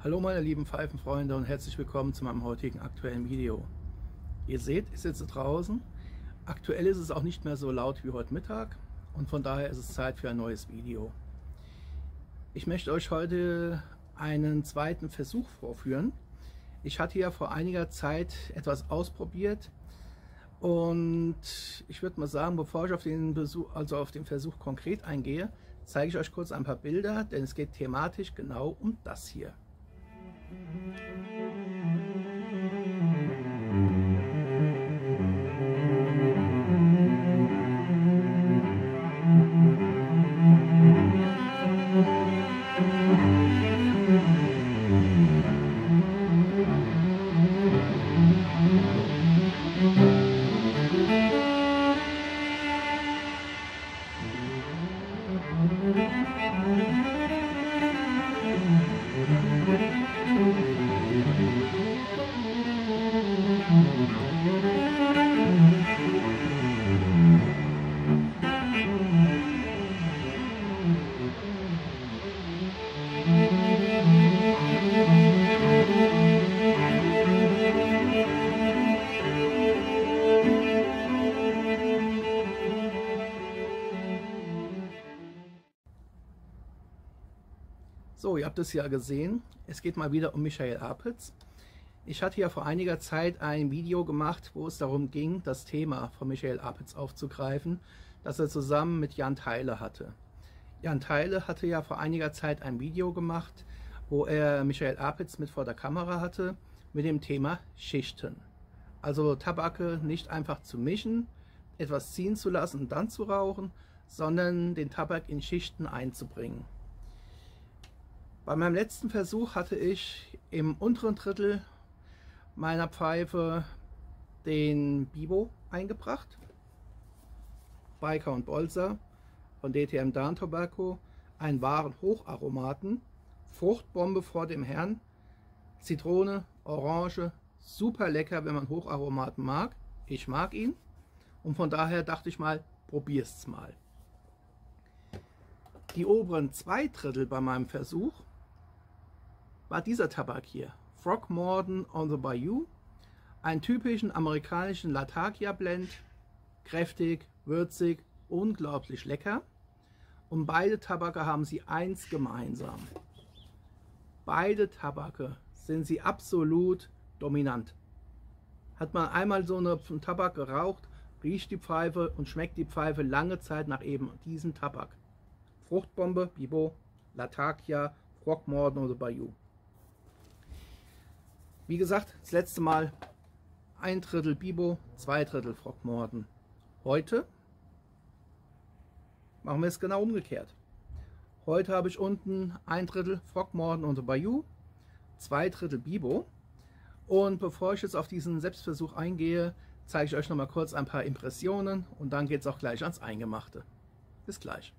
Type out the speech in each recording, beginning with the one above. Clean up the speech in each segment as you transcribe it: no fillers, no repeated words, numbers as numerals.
Hallo meine lieben Pfeifenfreunde und herzlich willkommen zu meinem heutigen aktuellen Video. Ihr seht, ich sitze draußen. Aktuell ist es auch nicht mehr so laut wie heute Mittag und von daher ist es Zeit für ein neues Video. Ich möchte euch heute einen zweiten Versuch vorführen. Ich hatte ja vor einiger Zeit etwas ausprobiert und ich würde mal sagen, bevor ich auf den Versuch konkret eingehe, zeige ich euch kurz ein paar Bilder, denn es geht thematisch genau um das hier. So, ihr habt es ja gesehen, es geht mal wieder um Michael Apitz. Ich hatte ja vor einiger Zeit ein Video gemacht, wo es darum ging, das Thema von Michael Apitz aufzugreifen, das er zusammen mit Jan Theile hatte. Jan Theile hatte ja vor einiger Zeit ein Video gemacht, wo er Michael Apitz mit vor der Kamera hatte, mit dem Thema Schichten. Also Tabake nicht einfach zu mischen, etwas ziehen zu lassen und dann zu rauchen, sondern den Tabak in Schichten einzubringen. Bei meinem letzten Versuch hatte ich im unteren Drittel meiner Pfeife den Bibo eingebracht, Biker und Bolzer von DTM Dawn Tobacco, einen wahren Hocharomaten, Fruchtbombe vor dem Herrn, Zitrone, Orange, super lecker, wenn man Hocharomaten mag. Ich mag ihn und von daher dachte ich mal, probier's mal. Die oberen 2 Drittel bei meinem Versuch war dieser Tabak hier, Throckmorton on the Bayou, einen typischen amerikanischen Latakia Blend, kräftig, würzig, unglaublich lecker. Und beide Tabake haben sie eins gemeinsam. Beide Tabake sind sie absolut dominant. Hat man einmal so einen Tabak geraucht, riecht die Pfeife und schmeckt die Pfeife lange Zeit nach eben diesem Tabak. Fruchtbombe, Bibo, Latakia, Throckmorton on the Bayou. Wie gesagt, das letzte Mal 1 Drittel Bibo, 2 Drittel Throckmorton. Heute machen wir es genau umgekehrt. Heute habe ich unten 1 Drittel Throckmorton on the Bayou, 2 Drittel Bibo. Und bevor ich jetzt auf diesen Selbstversuch eingehe, zeige ich euch noch mal kurz ein paar Impressionen und dann geht es auch gleich ans Eingemachte. Bis gleich.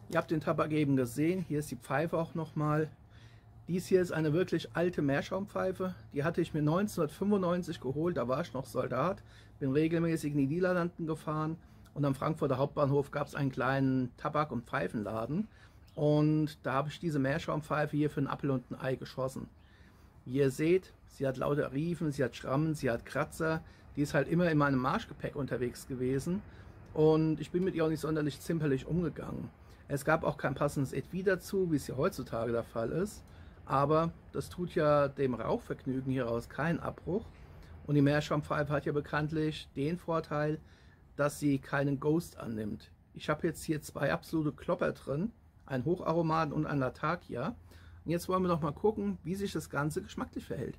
Ihr habt den Tabak eben gesehen, hier ist die Pfeife auch nochmal. Dies hier ist eine wirklich alte Meerschaumpfeife, die hatte ich mir 1995 geholt, da war ich noch Soldat, bin regelmäßig in die Niederlanden gefahren und am Frankfurter Hauptbahnhof gab es einen kleinen Tabak- und Pfeifenladen und da habe ich diese Meerschaumpfeife hier für einen Appel und ein Ei geschossen. Wie ihr seht, sie hat lauter Riefen, sie hat Schrammen, sie hat Kratzer, die ist halt immer in meinem Marschgepäck unterwegs gewesen und ich bin mit ihr auch nicht sonderlich zimperlich umgegangen. Es gab auch kein passendes Etui dazu, wie es ja heutzutage der Fall ist, aber das tut ja dem Rauchvergnügen hieraus keinen Abbruch Und die Meerschwammpfeife hat ja bekanntlich den Vorteil, dass sie keinen Ghost annimmt. Ich habe jetzt hier zwei absolute Klopper drin, einen Hocharomaten und einen Latakia. Und jetzt wollen wir noch mal gucken, wie sich das Ganze geschmacklich verhält.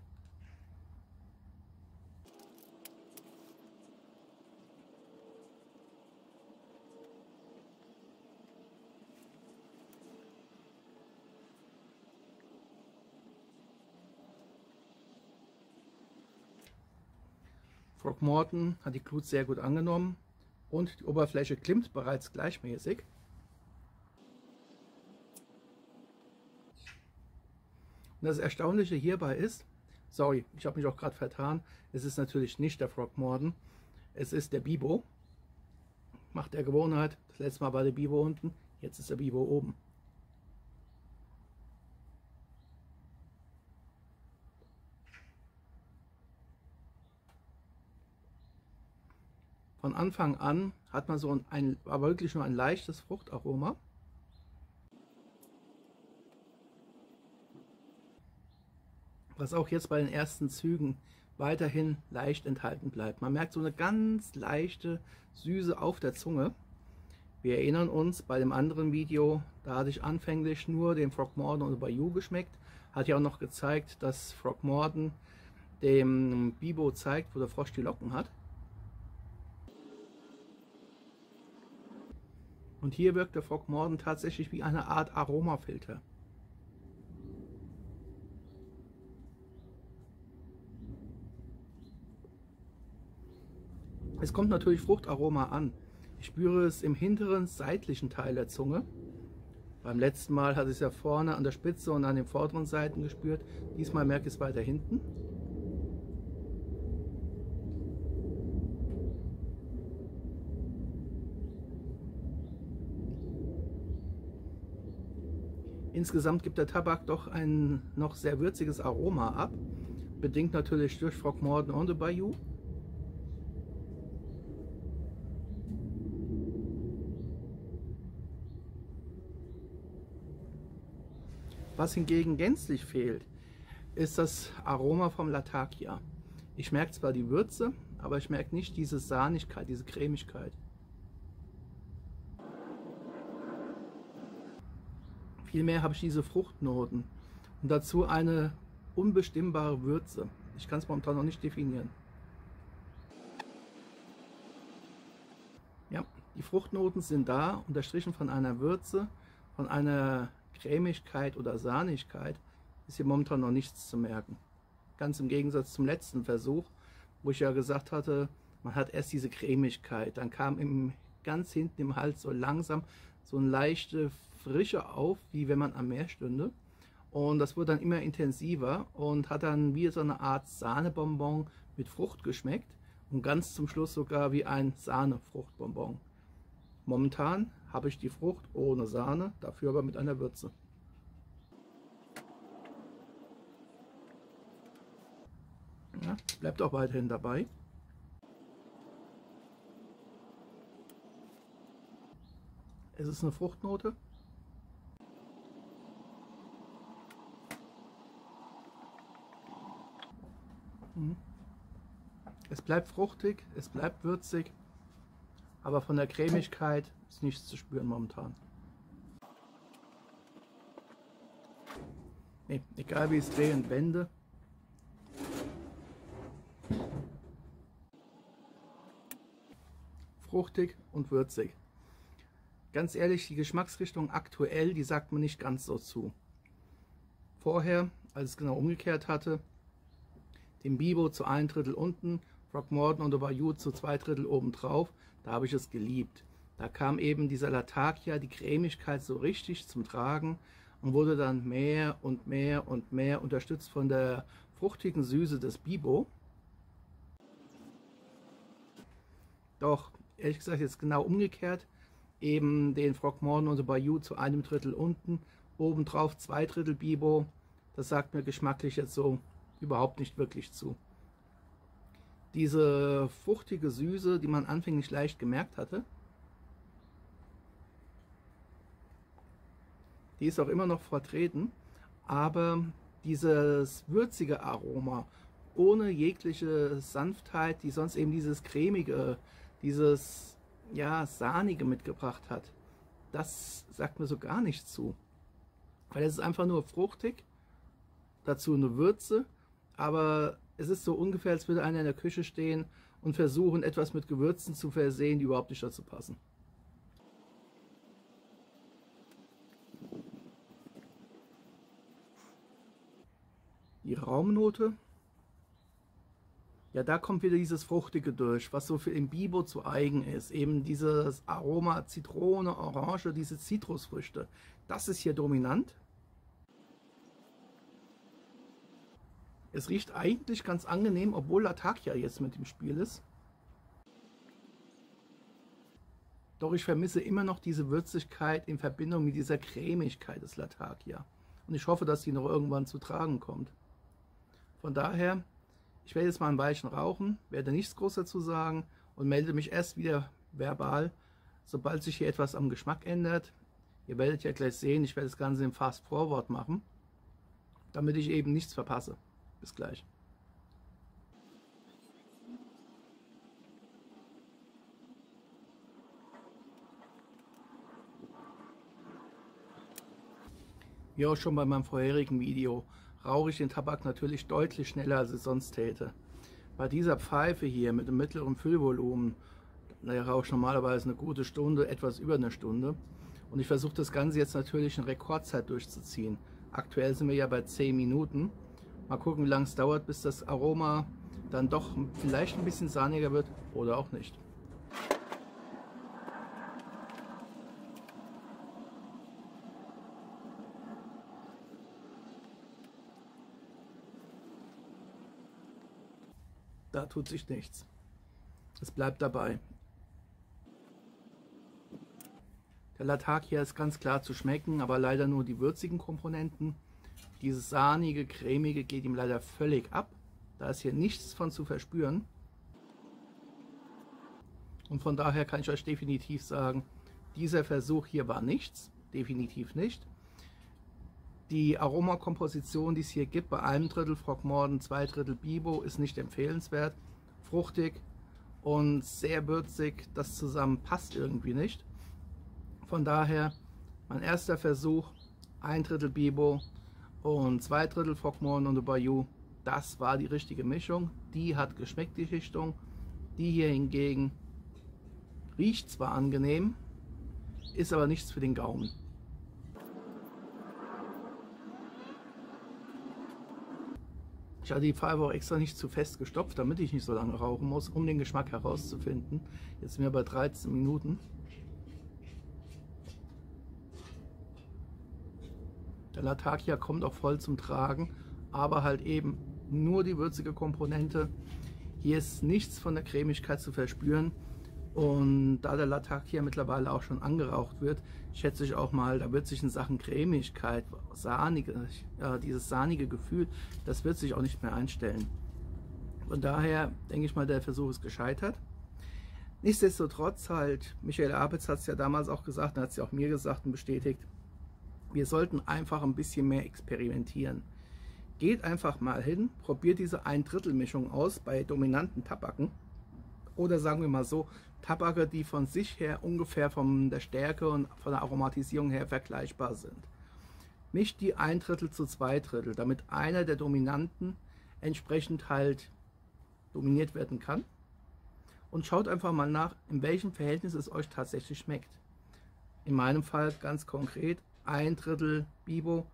Frogmorton hat die Glut sehr gut angenommen und die Oberfläche glimmt bereits gleichmäßig. Und das Erstaunliche hierbei ist, sorry, ich habe mich auch gerade vertan, es ist natürlich nicht der Frogmorton, es ist der Bibo. Macht der Gewohnheit, das letzte Mal war der Bibo unten, jetzt ist der Bibo oben. Von Anfang an hat man so aber wirklich nur ein leichtes Fruchtaroma. Was auch jetzt bei den ersten Zügen weiterhin leicht enthalten bleibt. Man merkt so eine ganz leichte Süße auf der Zunge. Wir erinnern uns, bei dem anderen Video, da hatte ich anfänglich nur den Frogmorton und Bayou geschmeckt. Hat ja auch noch gezeigt, dass Frogmorton dem Bibo zeigt, wo der Frosch die Locken hat. Und hier wirkt der Frogmorton tatsächlich wie eine Art Aromafilter. Es kommt natürlich Fruchtaroma an. Ich spüre es im hinteren seitlichen Teil der Zunge. Beim letzten Mal hatte ich es ja vorne an der Spitze und an den vorderen Seiten gespürt. Diesmal merke ich es weiter hinten. Insgesamt gibt der Tabak doch ein noch sehr würziges Aroma ab, bedingt natürlich durch Frogmorton und den Bayou. Was hingegen gänzlich fehlt, ist das Aroma vom Latakia. Ich merke zwar die Würze, aber ich merke nicht diese Sahnigkeit, diese Cremigkeit. Vielmehr habe ich diese Fruchtnoten und dazu eine unbestimmbare Würze. Ich kann es momentan noch nicht definieren. Ja, die Fruchtnoten sind da, unterstrichen von einer Würze, von einer Cremigkeit oder Sahnigkeit ist hier momentan noch nichts zu merken. Ganz im Gegensatz zum letzten Versuch, wo ich ja gesagt hatte, man hat erst diese Cremigkeit, dann kam ganz hinten im Hals so langsam so eine leichte Frische auf, wie wenn man am Meer stünde. Und das wurde dann immer intensiver und hat dann wie so eine Art Sahnebonbon mit Frucht geschmeckt und ganz zum Schluss sogar wie ein Sahnefruchtbonbon. Momentan habe ich die Frucht ohne Sahne, dafür aber mit einer Würze. Ja, bleibt auch weiterhin dabei. Es ist eine Fruchtnote. Es bleibt fruchtig, es bleibt würzig, aber von der Cremigkeit ist nichts zu spüren momentan. Nee, egal wie ich es drehe und wende. Fruchtig und würzig. Ganz ehrlich, die Geschmacksrichtung aktuell, die sagt mir nicht ganz so zu. Vorher, als es genau umgekehrt hatte, den Bibo zu 1/3 unten, Frogmorton und Bayou zu 2/3 oben drauf, da habe ich es geliebt. Da kam eben dieser Latakia, die Cremigkeit so richtig zum Tragen und wurde dann mehr und mehr und mehr unterstützt von der fruchtigen Süße des Bibo. Doch, ehrlich gesagt, jetzt genau umgekehrt, eben den Frogmorton und Bayou zu 1/3 unten, obendrauf 2/3 Bibo, das sagt mir geschmacklich jetzt so überhaupt nicht wirklich zu. Diese fruchtige Süße, die man anfänglich leicht gemerkt hatte, die ist auch immer noch vertreten, aber dieses würzige Aroma ohne jegliche Sanftheit, die sonst eben dieses cremige, dieses ja sahnige mitgebracht hat. Das sagt mir so gar nicht zu, weil es ist einfach nur fruchtig, dazu eine Würze, aber es ist so ungefähr, als würde einer in der Küche stehen und versuchen, etwas mit Gewürzen zu versehen, die überhaupt nicht dazu passen. Die Raumnote, ja, da kommt wieder dieses Fruchtige durch, was so für den Bibo zu eigen ist. Eben dieses Aroma Zitrone, Orange, diese Zitrusfrüchte. Das ist hier dominant. Es riecht eigentlich ganz angenehm, obwohl Latakia jetzt mit im Spiel ist. Doch ich vermisse immer noch diese Würzigkeit in Verbindung mit dieser Cremigkeit des Latakia. Und ich hoffe, dass die noch irgendwann zu tragen kommt. Von daher, ich werde jetzt mal ein Weilchen rauchen, werde nichts groß dazu sagen und melde mich erst wieder verbal, sobald sich hier etwas am Geschmack ändert. Ihr werdet ja gleich sehen, ich werde das Ganze im Fast Forward machen, damit ich eben nichts verpasse. Bis gleich. Wie auch schon bei meinem vorherigen Video, rauche ich den Tabak natürlich deutlich schneller, als ich sonst täte. Bei dieser Pfeife hier mit dem mittleren Füllvolumen, da rauche ich normalerweise eine gute Stunde, etwas über eine Stunde. Und ich versuche das Ganze jetzt natürlich in Rekordzeit durchzuziehen. Aktuell sind wir ja bei 10 Minuten. Mal gucken, wie lange es dauert, bis das Aroma dann doch vielleicht ein bisschen sahniger wird oder auch nicht. Da tut sich nichts. Es bleibt dabei. Der Latakia ist ganz klar zu schmecken, aber leider nur die würzigen Komponenten. Dieses sahnige, cremige geht ihm leider völlig ab. Da ist hier nichts von zu verspüren. Und von daher kann ich euch definitiv sagen, dieser Versuch hier war nichts. Definitiv nicht. Die Aromakomposition, die es hier gibt, bei einem Drittel Frogmorton, 2 Drittel Bibo, ist nicht empfehlenswert. Fruchtig und sehr würzig, das zusammen passt irgendwie nicht. Von daher mein erster Versuch, 1 Drittel Bibo und 2 Drittel Frogmorton und Bayou, das war die richtige Mischung. Die hat geschmeckt, die Richtung. Die hier hingegen riecht zwar angenehm, ist aber nichts für den Gaumen. Ich hatte die Pfeife auch extra nicht zu fest gestopft, damit ich nicht so lange rauchen muss, um den Geschmack herauszufinden. Jetzt sind wir bei 13 Minuten. Der Latakia kommt auch voll zum Tragen, aber halt eben nur die würzige Komponente. Hier ist nichts von der Cremigkeit zu verspüren. Und da der Latakia mittlerweile auch schon angeraucht wird, schätze ich auch mal, da wird sich in Sachen Cremigkeit, dieses sahnige Gefühl, das wird sich auch nicht mehr einstellen. Von daher denke ich mal, der Versuch ist gescheitert. Nichtsdestotrotz halt, Michael Apitz hat es ja damals auch gesagt, und hat es ja auch mir gesagt und bestätigt, wir sollten einfach ein bisschen mehr experimentieren. Geht einfach mal hin, probiert diese 1/3 Mischung aus bei dominanten Tabaken. Oder sagen wir mal so, Tabake, die von sich her ungefähr von der Stärke und von der Aromatisierung her vergleichbar sind. Mischt die 1/3 zu 2/3, damit einer der Dominanten entsprechend halt dominiert werden kann. Und schaut einfach mal nach, in welchem Verhältnis es euch tatsächlich schmeckt. In meinem Fall ganz konkret 1/3 Bibo,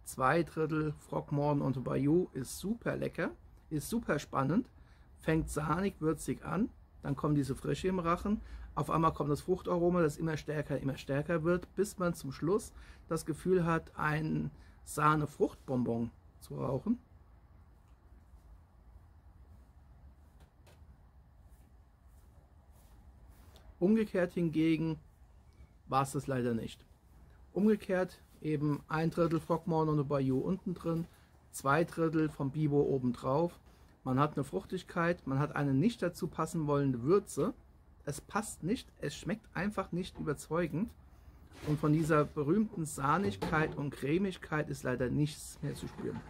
2/3 Frogmorton und Bayou ist super lecker, ist super spannend, fängt sahnig würzig an. Dann kommt diese Frische im Rachen, auf einmal kommt das Fruchtaroma, das immer stärker wird, bis man zum Schluss das Gefühl hat, ein Sahne-Fruchtbonbon zu rauchen. Umgekehrt hingegen war es das leider nicht. Umgekehrt eben 1/3 Frogmorton und Bayou unten drin, 2/3 vom Bibo oben drauf. Man hat eine Fruchtigkeit, man hat eine nicht dazu passen wollende Würze. Es passt nicht, es schmeckt einfach nicht überzeugend. Und von dieser berühmten Sahnigkeit und Cremigkeit ist leider nichts mehr zu spüren.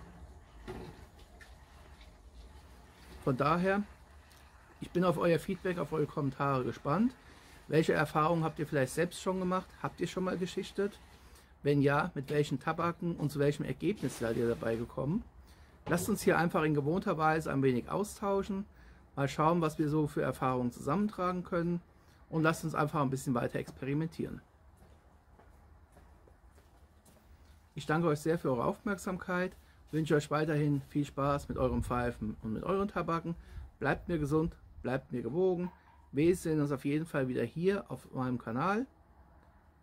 Von daher, ich bin auf euer Feedback, auf eure Kommentare gespannt. Welche Erfahrungen habt ihr vielleicht selbst schon gemacht? Habt ihr schon mal geschichtet? Wenn ja, mit welchen Tabaken und zu welchem Ergebnis seid ihr dabei gekommen? Lasst uns hier einfach in gewohnter Weise ein wenig austauschen, mal schauen, was wir so für Erfahrungen zusammentragen können und lasst uns einfach ein bisschen weiter experimentieren. Ich danke euch sehr für eure Aufmerksamkeit, wünsche euch weiterhin viel Spaß mit eurem Pfeifen und mit euren Tabaken. Bleibt mir gesund, bleibt mir gewogen. Wir sehen uns auf jeden Fall wieder hier auf meinem Kanal.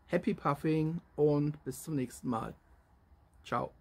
Happy Puffing und bis zum nächsten Mal. Ciao.